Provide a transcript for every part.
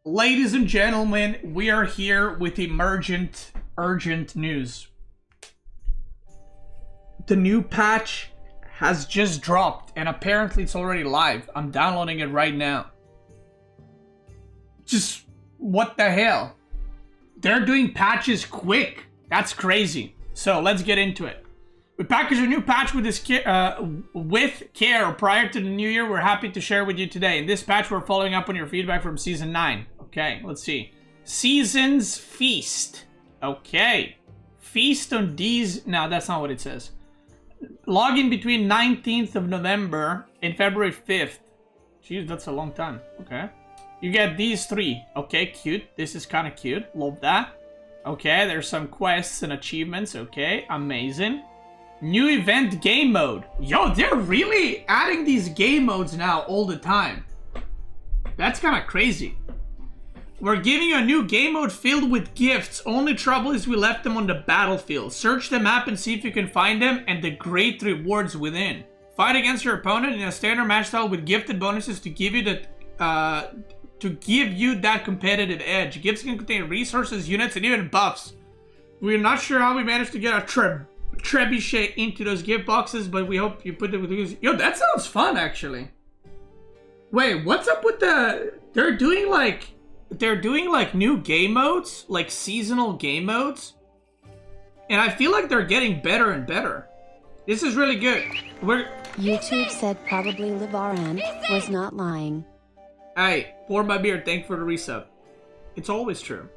Ladies and gentlemen, we are here with urgent news. The new patch has just dropped, and apparently it's already live. I'm downloading it right now. Just, what the hell? They're doing patches quick. That's crazy. So, let's get into it. We packaged a new patch with care prior to the new year. We're happy to share with you today. In this patch, we're following up on your feedback from Season 9. Okay, let's see. Seasons Feast. Okay. Feast on these... No, that's not what it says. Log in between 19th of November and February 5th. Jeez, that's a long time. Okay. You get these three. Okay, cute. This is kind of cute. Love that. Okay, there's some quests and achievements. Okay, amazing. New event game mode. Yo, they're really adding these game modes now all the time. That's kind of crazy. We're giving you a new game mode filled with gifts. Only trouble is we left them on the battlefield. Search the map and see if you can find them and the great rewards within. Fight against your opponent in a standard match style with gifted bonuses to give you that competitive edge. Gifts can contain resources, units, and even buffs. We're not sure how we managed to get a trebuchet into those gift boxes, but we hope you put it with use. Yo, that sounds fun, actually. Wait, what's up with the... They're doing like new game modes, like seasonal game modes, and I feel like they're getting better and better. This is really good. YouTube said probably Livaran was not lying. Hey, pour my beer, thank for the resub. It's always true.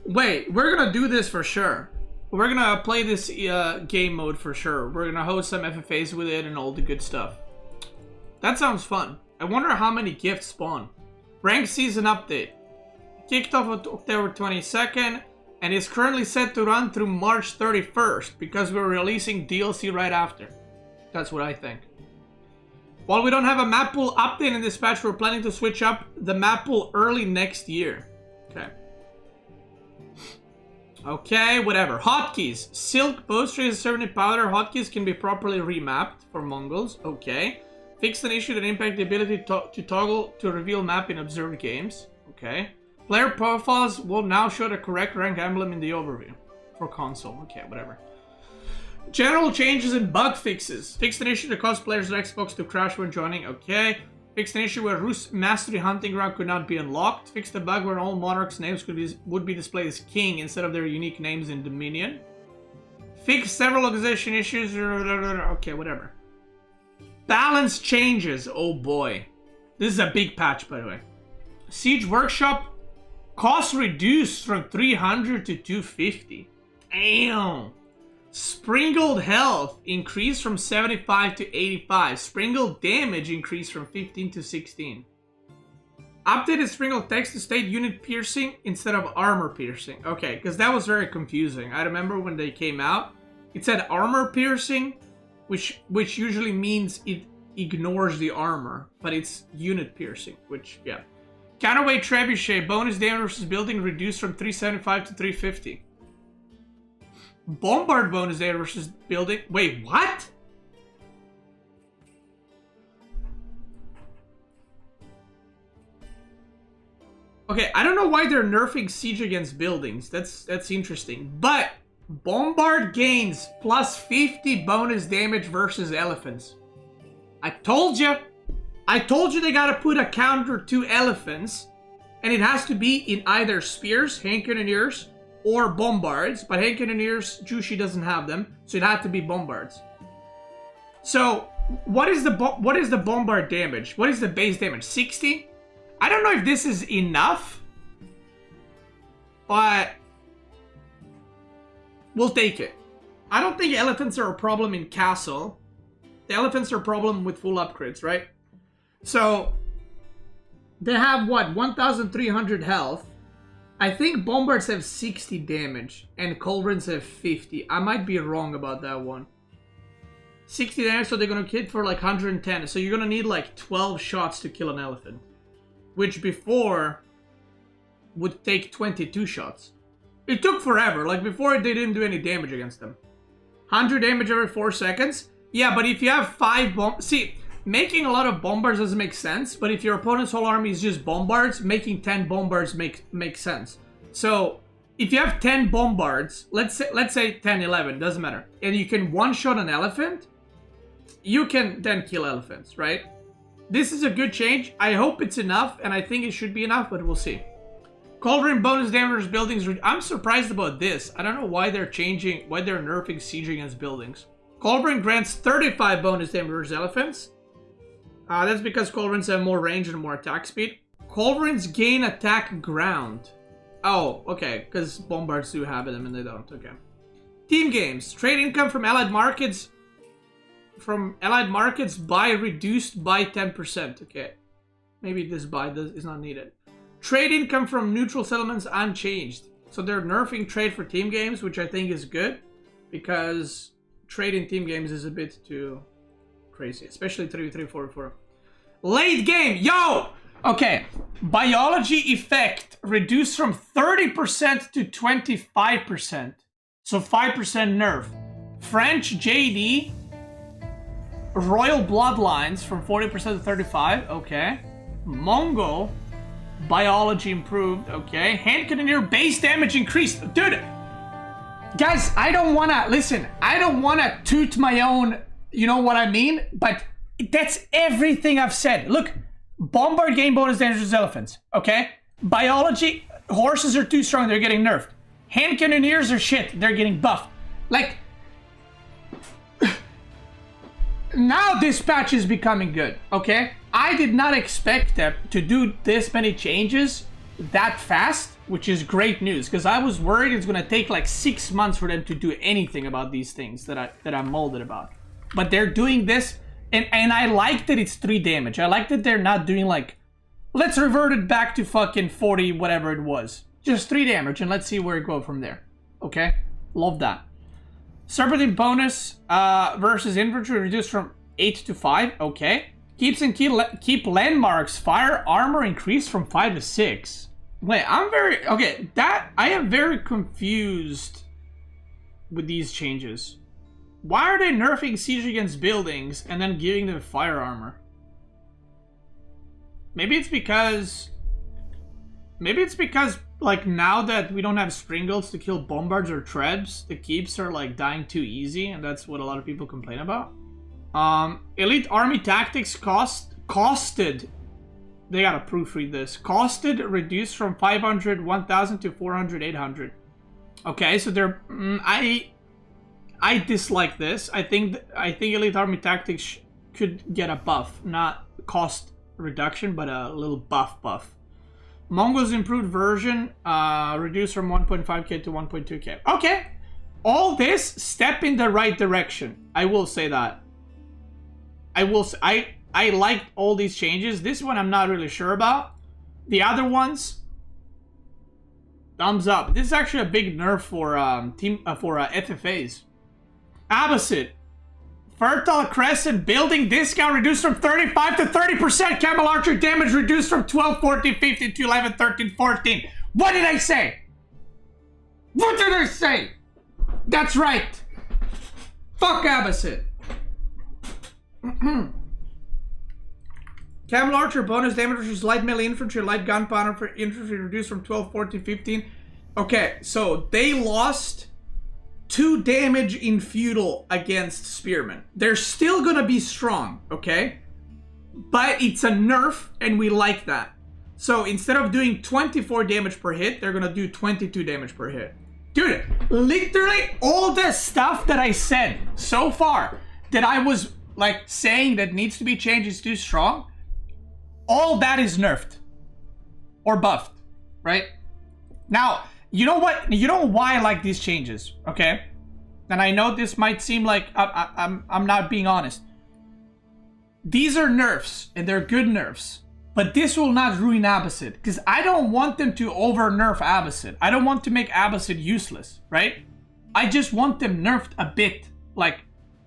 Wait, we're gonna do this for sure. We're gonna play this game mode for sure. We're gonna host some FFAs with it and all the good stuff. That sounds fun. I wonder how many gifts spawn. Rank season update. Kicked off on October 22nd and is currently set to run through March 31st because we're releasing DLC right after. That's what I think. While we don't have a map pool update in this patch, we're planning to switch up the map pool early next year. Okay. Okay, whatever. Hotkeys. Silk, bowstring, and servant powder hotkeys can be properly remapped for Mongols. Okay. Fixed an issue that impacted the ability to toggle to reveal map in observed games. Okay. Player profiles will now show the correct rank emblem in the overview. For console. Okay, whatever. General changes and bug fixes. Fixed an issue that caused players on Xbox to crash when joining. Okay. Fixed an issue where Rus Mastery Hunting Ground could not be unlocked. Fixed a bug where all monarchs' names would be displayed as king instead of their unique names in Dominion. Fixed several organization issues. Okay, whatever. Balance changes. Oh boy. This is a big patch, by the way. Siege Workshop. Cost reduced from 300 to 250. Damn. Springalds health increased from 75 to 85. Springalds damage increased from 15 to 16. Updated Springalds text to state unit piercing instead of armor piercing. Okay, because that was very confusing. I remember when they came out, it said armor piercing, which usually means it ignores the armor, but it's unit piercing, which, yeah. Counterweight trebuchet, bonus damage versus building reduced from 375 to 350. Bombard bonus damage versus building. Wait, what? Okay, I don't know why they're nerfing siege against buildings. That's interesting. But bombard gains plus 50 bonus damage versus elephants. I told you. I told you they gotta put a counter to elephants, and it has to be in either spears, hand cannoneers, or bombards. But hand cannoneers, Zhu Xi doesn't have them, so it had to be bombards. So, what is the bombard damage? What is the base damage? 60? I don't know if this is enough, but we'll take it. I don't think elephants are a problem in castle. The elephants are a problem with full upgrades, right? So, they have, what, 1,300 health. I think bombards have 60 damage, and cauldrons have 50. I might be wrong about that one. 60 damage, so they're gonna hit for like 110. So you're gonna need like 12 shots to kill an elephant. Which before would take 22 shots. It took forever. Like before, they didn't do any damage against them. 100 damage every 4 seconds. Yeah, but if you have 5 bombs... See... making a lot of bombards doesn't make sense, but if your opponent's whole army is just bombards, making 10 bombards makes sense. So if you have 10 bombards, let's say 10, 11, doesn't matter, and you can one-shot an elephant, you can then kill elephants, right? This is a good change. I hope it's enough, and I think it should be enough, but we'll see. Cauldron bonus damage buildings. I'm surprised about this. I don't know why they're nerfing siege against buildings. Cauldron grants 35 bonus damage versus elephants. That's because Cauldrons have more range and more attack speed. Cauldrons gain attack ground. Oh, okay, because bombards do have them and they don't. Okay. Team games. Trade income from allied markets. Buy reduced by 10%. Okay. Maybe this buy is not needed. Trade income from neutral settlements unchanged. So they're nerfing trade for team games, which I think is good, because trade in team games is a bit too crazy, especially 3v3, 4v4. Late game, yo! Okay, biology effect reduced from 30% to 25%. So 5% nerf. French JD, royal bloodlines from 40% to 35, okay. Mongol, biology improved, okay. Hand cannoneer base damage increased. Dude, guys, I don't wanna toot my own, you know what I mean? But that's everything I've said. Look, bombard gain bonus damage with elephants, okay? Biology, horses are too strong, they're getting nerfed. Hand cannoneers are shit, they're getting buffed. Like, now this patch is becoming good, okay? I did not expect them to do this many changes that fast, which is great news, because I was worried it's gonna take like 6 months for them to do anything about these things that I'm molded about. But they're doing this, and I like that it's 3 damage. I like that they're not doing like, let's revert it back to fucking 40, whatever it was. Just 3 damage, and let's see where it goes from there. Okay? Love that. Serpentine bonus versus infantry reduced from 8 to 5. Okay. Keeps and keep landmarks. Fire armor increased from 5 to 6. Wait, I am very confused with these changes. Why are they nerfing siege against buildings and then giving them fire armor? Maybe it's because like now that we don't have Springalds to kill bombards or trebs, the keeps are like dying too easy, and that's what a lot of people complain about. Elite army tactics costed. They gotta proofread this. Costed reduced from 500, 1000 to 400, 800. Okay, so they're I dislike this. I think elite army tactics could get a buff, not cost reduction, but a little buff. Mongols improved version, reduced from 1.5k to 1.2k. Okay, all this step in the right direction. I will say that. I liked all these changes. This one I'm not really sure about. The other ones, thumbs up. This is actually a big nerf for FFAs. Abbasid. Fertile Crescent building discount reduced from 35 to 30%. Camel Archer damage reduced from 12, 14, 15 to 11, 13, 14. What did I say? What did I say? That's right. Fuck Abbasid. Camel Archer bonus damage versus light melee infantry, light gunpowder for infantry reduced from 12, 14, 15. Okay, so they lost 2 damage in feudal against spearmen. They're still gonna be strong, okay? But it's a nerf, and we like that. So instead of doing 24 damage per hit, they're gonna do 22 damage per hit. Dude, literally all the stuff that I said so far that I was like saying that needs to be changed is too strong, all that is nerfed or buffed, right? Now, you know what? You know why I like these changes, okay? And I know this might seem like I'm not being honest. These are nerfs, and they're good nerfs. But this will not ruin Abbasid, because I don't want them to over-nerf Abbasid. I don't want to make Abbasid useless, right? I just want them nerfed a bit. Like,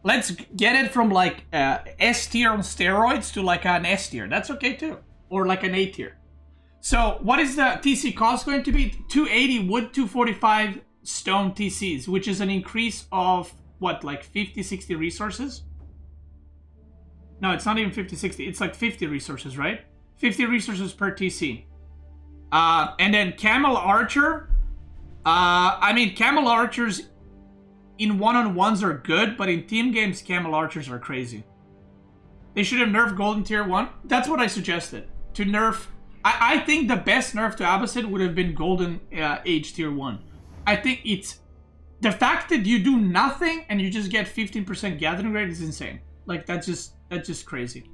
let's get it from like S tier on steroids to like an S tier. That's okay too. Or like an A tier. So what is the TC cost going to be? 280 wood, 245 stone TCs, which is an increase of what, like 50, 60 resources? No, it's not even 50, 60. It's like 50 resources, right? 50 resources per TC. And then Camel Archer. I mean, Camel Archers in one-on-ones are good, but in team games, Camel Archers are crazy. They should have nerfed Golden Tier 1. That's what I suggested. To nerf... I think the best nerf to Abbasid would have been Golden Age Tier 1. I think it's... The fact that you do nothing and you just get 15% gathering rate is insane. Like, that's just crazy.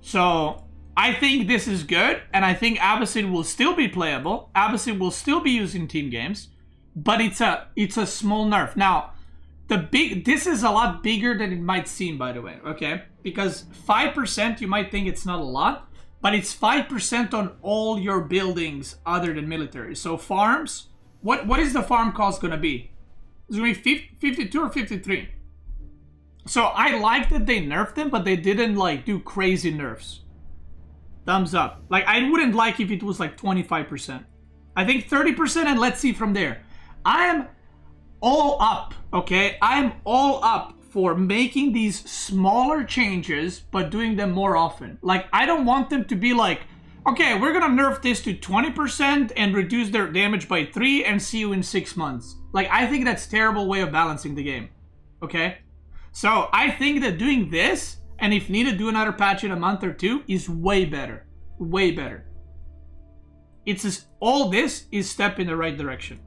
So, I think this is good, and I think Abbasid will still be playable. Abbasid will still be used in team games, but it's a small nerf. Now, this is a lot bigger than it might seem, by the way, okay? Because 5%, you might think it's not a lot, but it's 5% on all your buildings other than military. So farms, what is the farm cost gonna be? It's gonna be 52 or 53. So I like that they nerfed them, but they didn't like do crazy nerfs. Thumbs up. Like, I wouldn't like if it was like 25%. I think 30%, and let's see from there. I am all up, okay? I am all up for making these smaller changes, but doing them more often. Like, I don't want them to be like, okay, we're gonna nerf this to 20% and reduce their damage by 3 and see you in 6 months. Like, I think that's a terrible way of balancing the game, okay? So, I think that doing this, and if needed, do another patch in a month or 2, is way better. Way better. It's just, all this is step in the right direction.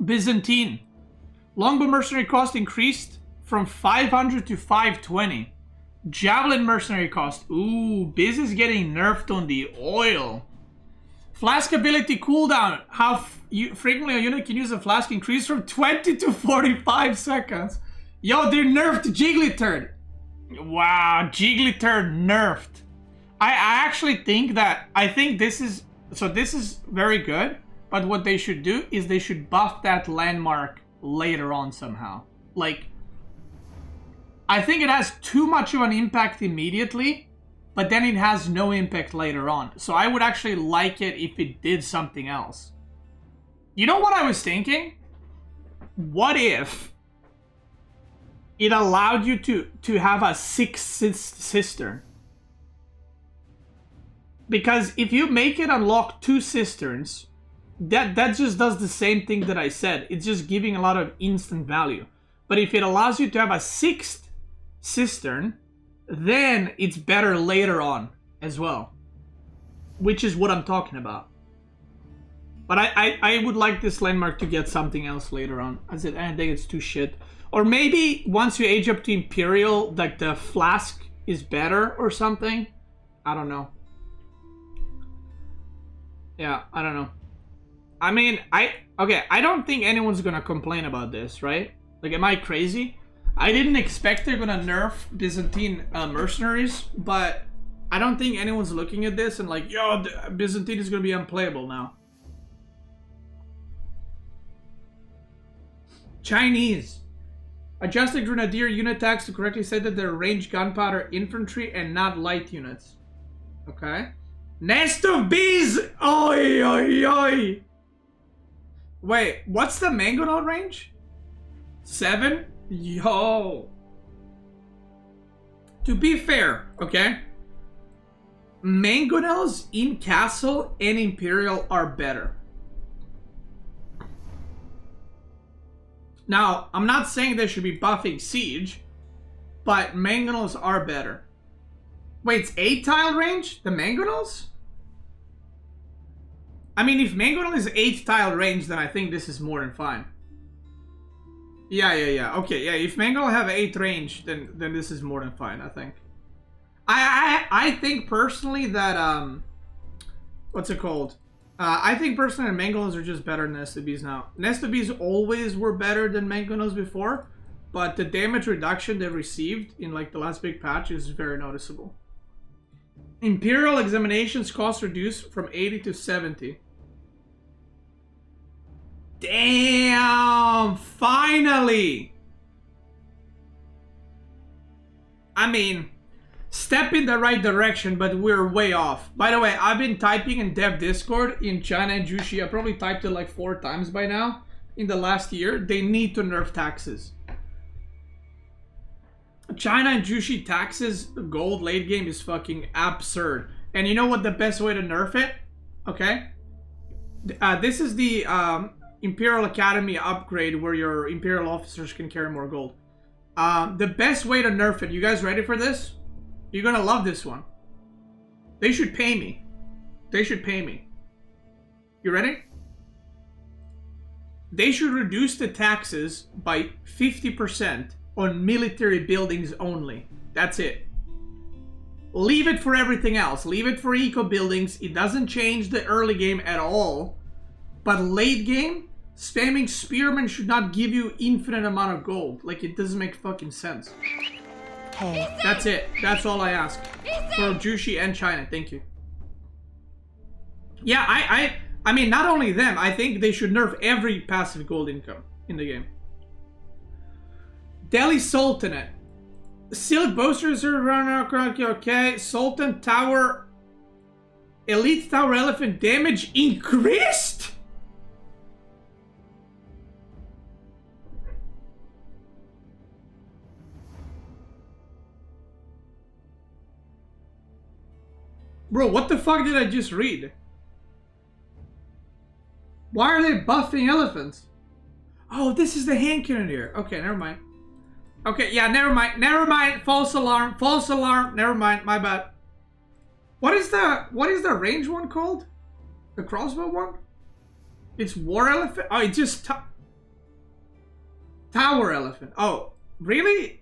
Byzantine. Longbow mercenary cost increased from 500 to 520. Javelin mercenary cost. Ooh, Biz is getting nerfed on the oil. Flask ability cooldown. How frequently a unit can use a flask increase from 20 to 45 seconds. Yo, they nerfed Jigglyturd. Wow, Jigglyturd nerfed. I actually think that, I think this is, so this is very good, but what they should do is they should buff that landmark later on somehow. Like, I think it has too much of an impact immediately, but then it has no impact later on. So I would actually like it if it did something else. You know what I was thinking? What if it allowed you to have a 6th cistern? Because if you make it unlock 2 cisterns, that just does the same thing that I said. It's just giving a lot of instant value. But if it allows you to have a 6th cistern, then it's better later on as well. Which is what I'm talking about. But I would like this landmark to get something else later on. I said, I think it's too shit. Or maybe once you age up to Imperial, like the flask is better or something. I don't know. Yeah, I don't know. I mean, I don't think anyone's gonna complain about this, right? Like, am I crazy? I didn't expect they're gonna nerf Byzantine mercenaries, but I don't think anyone's looking at this and like, yo, Byzantine is gonna be unplayable now. Chinese. Adjusted Grenadier unit attacks to correctly say that they're ranged gunpowder infantry and not light units. Okay. Nest of bees! Oi, oi, oi! Wait, what's the Mangonel range? 7? Yo! To be fair, okay? Mangonels in Castle and Imperial are better. Now, I'm not saying they should be buffing Siege, but Mangonels are better. Wait, it's 8 tile range? The Mangonels? I mean, if Mangonel is 8 tile range, then I think this is more than fine. Yeah. Okay, yeah, if Mangonel have 8 range, then this is more than fine, I think. I think personally that, what's it called? I think personally that Mangonels are just better than Nest of Bees now. Nest of Bees always were better than Mangonels before, but the damage reduction they received in like the last big patch is very noticeable. Imperial examinations cost reduced from 80 to 70. Damn! Finally! I mean, step in the right direction, but we're way off. By the way, I've been typing in Dev Discord in China and Zhu Xi. I probably typed it like 4 times by now in the last year. They need to nerf taxes. China and Zhu Xi taxes gold late game is fucking absurd. And you know what the best way to nerf it? Okay. This is the Imperial Academy upgrade where your Imperial officers can carry more gold. The best way to nerf it. You guys ready for this? You're gonna love this one. They should pay me. They should pay me. You ready? They should reduce the taxes by 50% on military buildings only. That's it. Leave it for everything else. Leave it for eco buildings. It doesn't change the early game at all. But late game, spamming spearmen should not give you infinite amount of gold. Like, it doesn't make fucking sense. Hey. That's it. That's all I ask. For Zhu Xi and China. Thank you. Yeah, I mean, not only them. I think they should nerf every passive gold income in the game. Delhi Sultanate. Silk boasters are around. Okay. Sultan Tower. Elite Tower Elephant damage increased? Bro, what the fuck did I just read? Why are they buffing elephants? Oh, this is the hand cannoneer. Okay, never mind. Okay, yeah, never mind. Never mind. False alarm. False alarm. Never mind. My bad. What is the range one called? The crossbow one? It's war elephant? Oh, it's just tower elephant. Oh, really?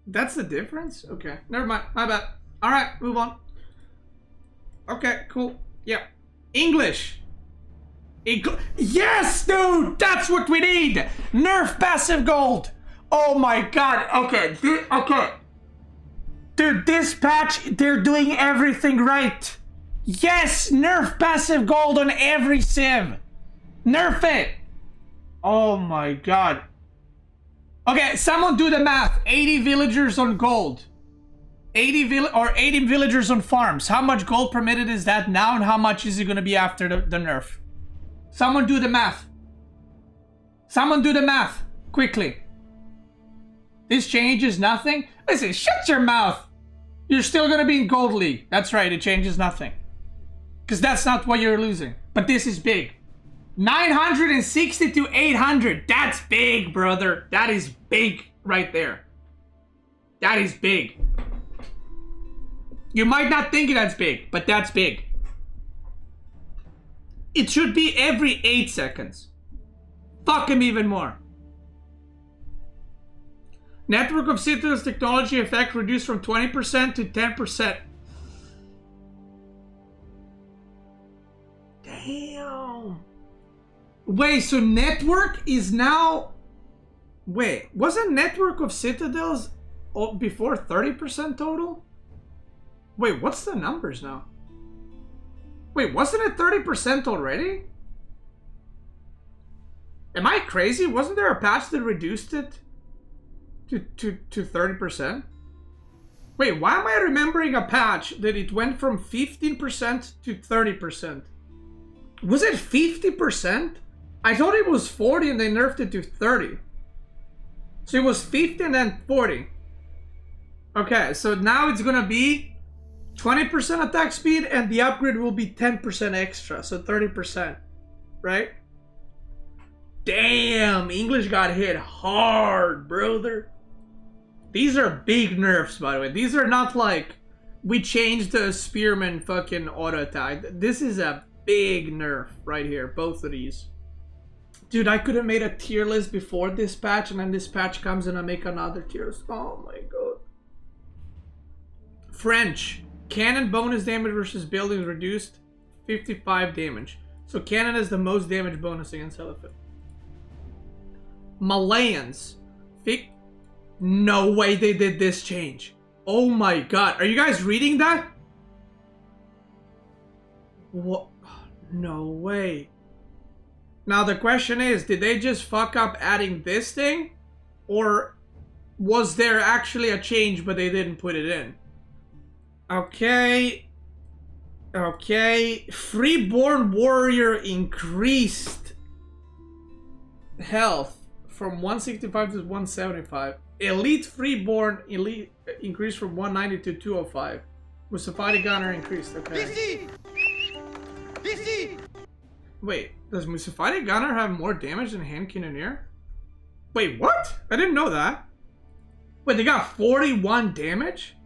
That's the difference? Okay, never mind. My bad. Alright, move on. Okay, cool. Yeah. English. Yes, dude! That's what we need! Nerf passive gold! Oh my god. Okay, okay. Dude, this patch, they're doing everything right. Yes, nerf passive gold on every civ. Nerf it. Oh my god. Okay, someone do the math. 80 villagers on gold. 80 villagers on farms. How much gold per minute is that now, and how much is it going to be after the nerf? Someone do the math. Someone do the math. Quickly. This changes nothing? Listen, shut your mouth. You're still going to be in gold league. That's right, it changes nothing. Because that's not what you're losing. But this is big. 960 to 800. That's big, brother. That is big right there. That is big. You might not think that's big, but that's big. It should be every 8 seconds. Fuck him even more. Network of Citadels technology effect reduced from 20% to 10%. Damn. Wait, so network is now... Wait, wasn't Network of Citadels before 30% total? Wait, what's the numbers now? Wait, wasn't it 30% already? Am I crazy? Wasn't there a patch that reduced it to 30%? Wait, why am I remembering a patch that it went from 15% to 30%? Was it 50%? I thought it was 40 and they nerfed it to 30. So it was 50 and then 40. Okay, so now it's gonna be 20% attack speed and the upgrade will be 10% extra, so 30%, right? Damn, English got hit hard, brother. These are big nerfs, by the way. These are not like, we changed the spearman fucking auto attack. This is a big nerf right here, both of these. Dude, I could have made a tier list before this patch, and then this patch comes and I make another tier list. Oh my god. French. Cannon bonus damage versus buildings reduced 55 damage. So cannon is the most damage bonus against elephant. Malians. No way they did this change. Oh my god. Are you guys reading that? What? No way. Now the question is, did they just fuck up adding this thing? Or was there actually a change but they didn't put it in? Okay. Okay. Freeborn warrior increased health from 165 to 175. Elite freeborn elite increased from 190 to 205. Musafati Gunner increased. Okay. Wait, does Musafati Gunner have more damage than Hand Cannoneer? Wait, what? I didn't know that. Wait, they got 41 damage?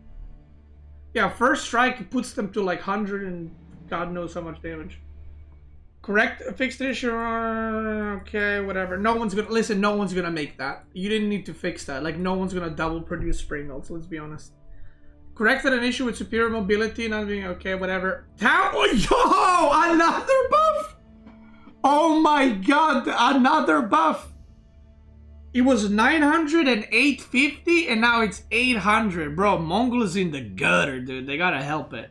Yeah, first strike puts them to like 100 and God knows how much damage. Correct, fixed issue. Okay, whatever. No one's gonna listen. No one's gonna make that. You didn't need to fix that. Like, no one's gonna double produce Springalds. Let's be honest. Corrected an issue with superior mobility. Not being okay. Whatever. How? Oh, yo! Another buff! Oh my God! Another buff. It was 900 and 850, and now it's 800. Bro, Mongols in the gutter, dude. They gotta help it.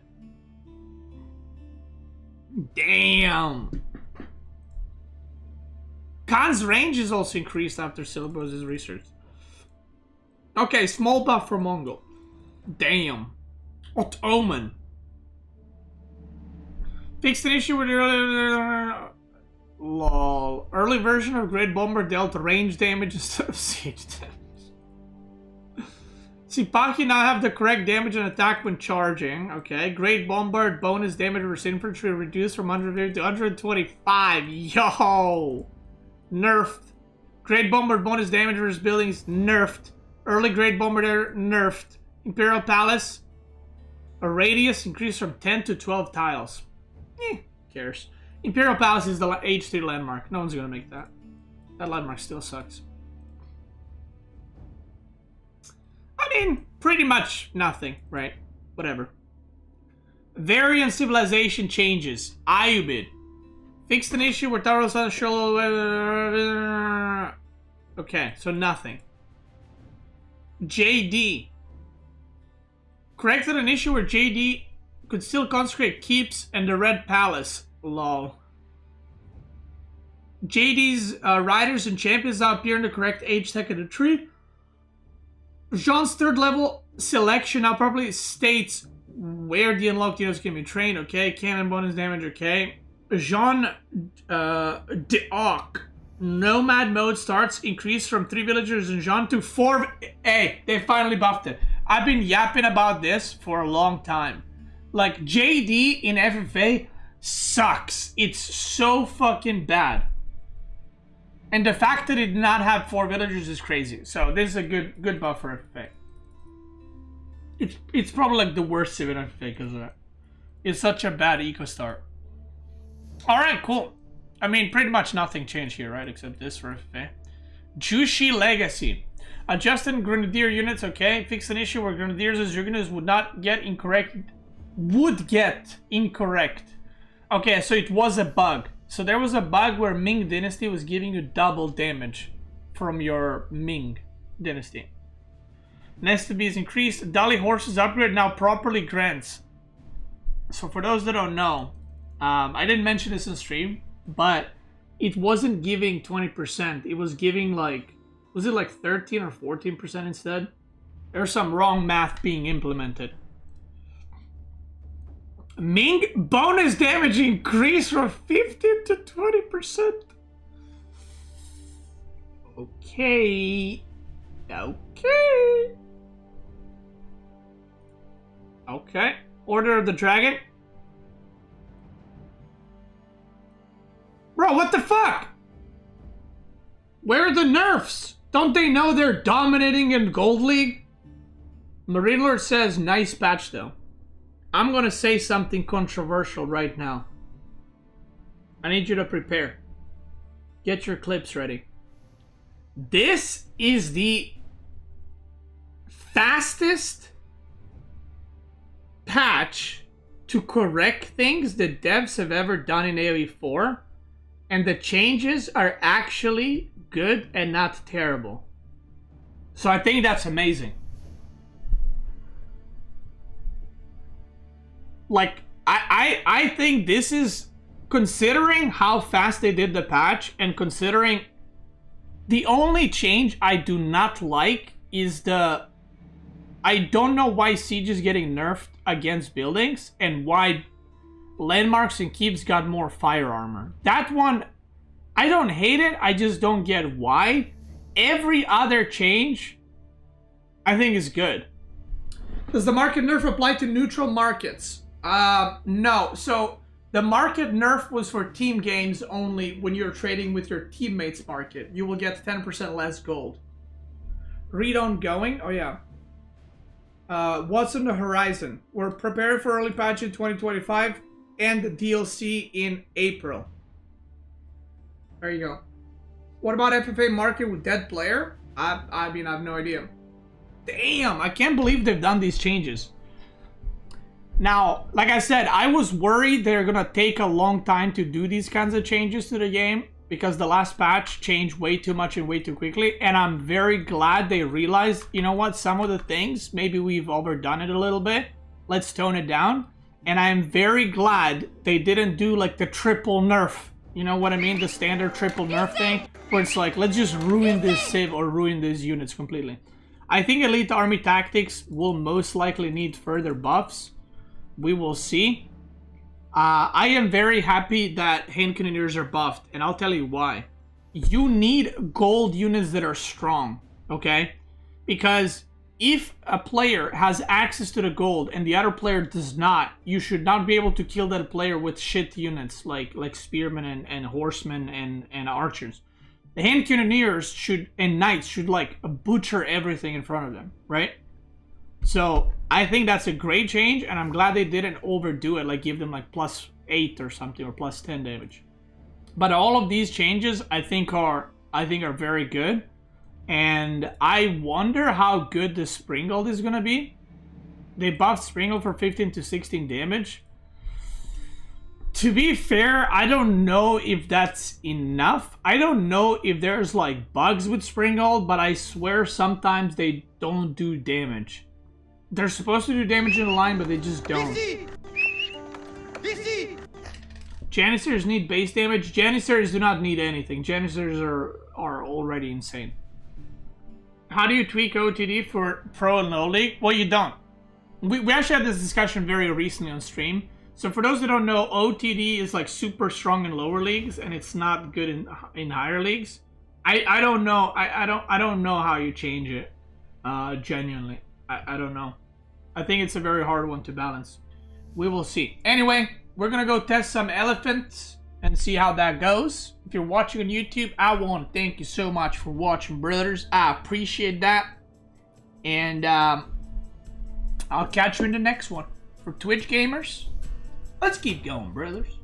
Damn. Khan's range is also increased after Syllabus' research. Okay, small buff for Mongol. Damn. Ottoman. Fixed an issue with early... lol. Early version of Great Bomber dealt range damage instead of siege damage. Sipaki now have the correct damage and attack when charging. Okay. Great Bombard bonus damage versus infantry reduced from 150 to 125. Yo! Nerfed. Great Bombard bonus damage versus buildings. Nerfed. Early Great Bombardier. Nerfed. Imperial Palace. A radius increased from 10 to 12 tiles. Who cares? Imperial Palace is the H3 landmark. No one's gonna make that. That landmark still sucks. I mean, pretty much nothing, right? Whatever. Variant civilization changes. Ayyubid. Fixed an issue where Taros on the okay, so nothing. JD. Corrected an issue where JD could still consecrate keeps and the Red Palace. Lol. JD's riders and champions now appear in the correct age tech of the tree. Jean's third level selection now properly states where the unlocked units can be trained. Okay, cannon bonus damage. Okay. Jean Deoc. Nomad mode starts, increased from 3 villagers in Jean to 4. Hey, they finally buffed it. I've been yapping about this for a long time. Like, JD in FFA sucks. It's so fucking bad. And the fact that it did not have 4 villagers is crazy. So this is a good buff for FFA. It's probably like the worst civ in FFA because of that. It's such a bad eco start. Alright, cool. I mean, pretty much nothing changed here, right? Except this for FFA. Zhu Xi Legacy. Adjusted Grenadier units, okay. Fixed an issue where Grenadiers as Dragooners would get incorrect. Okay, so it was a bug. So there was a bug where Ming Dynasty was giving you double damage from your Ming Dynasty. Next to be is increased. Dali Horses upgrade now properly grants. So for those that don't know, I didn't mention this in stream, but it wasn't giving 20%. It was giving like, was it like 13 or 14% instead? There's some wrong math being implemented. Ming bonus damage increased from 15 to 20%. Okay. Okay. Order of the Dragon. Bro, what the fuck? Where are the nerfs? Don't they know they're dominating in Gold League? Marine Lord says, nice patch though. I'm gonna say something controversial right now. I need you to prepare. Get your clips ready. This is the fastest patch to correct things that devs have ever done in AOE4. And the changes are actually good and not terrible. So I think that's amazing. Like, I think this is, considering how fast they did the patch, and considering the only change I do not like is the, I don't know why Siege is getting nerfed against buildings, and why landmarks and keeps got more fire armor. That one, I don't hate it, I just don't get why. every other change, I think is good. Does the market nerf apply to neutral markets? No. So the market nerf was for team games only when you're trading with your teammates' market. You will get 10% less gold. Read ongoing? Oh yeah. What's on the horizon? We're preparing for early patch in 2025 and the DLC in April. There you go. What about FFA market with dead player? I mean, I have no idea. Damn, I can't believe they've done these changes. Now, like I said, I was worried they're gonna take a long time to do these kinds of changes to the game because the last patch changed way too much and way too quickly, and I'm very glad they realized, you know what, some of the things, maybe we've overdone it a little bit. Let's tone it down. And I'm very glad they didn't do like the triple nerf. You know what I mean? The standard triple nerf thing, where it's like, let's just ruin this civ or ruin these units completely. I think Elite Army Tactics will most likely need further buffs. We will see. I am very happy that hand cannoneers are buffed, and I'll tell you why. You need gold units that are strong, okay? Because if a player has access to the gold and the other player does not, you should not be able to kill that player with shit units like spearmen and horsemen and archers. The hand cannoneers should, and knights should like butcher everything in front of them, right? So I think that's a great change, and I'm glad they didn't overdo it, like give them like +8 or something, or +10 damage. But all of these changes I think are very good, and I wonder how good the Springald is gonna be. They buffed Springald for 15 to 16 damage. To be fair, I don't know if that's enough. I don't know if there's like bugs with Springald, but I swear sometimes they don't do damage. They're supposed to do damage in the line, but they just don't. Janissars need base damage. Janissars do not need anything. Janissars are already insane. How do you tweak OOTD for Pro and Low League? Well, you don't. We actually had this discussion very recently on stream. So for those that don't know, OOTD is like super strong in lower leagues, and it's not good in higher leagues. I don't know. I don't know how you change it. Genuinely, I don't know. I think it's a very hard one to balance. We will see. Anyway, we're gonna go test some elephants and see how that goes. If you're watching on YouTube, I want to thank you so much for watching, brothers. I appreciate that. And I'll catch you in the next one. For Twitch gamers, let's keep going, brothers.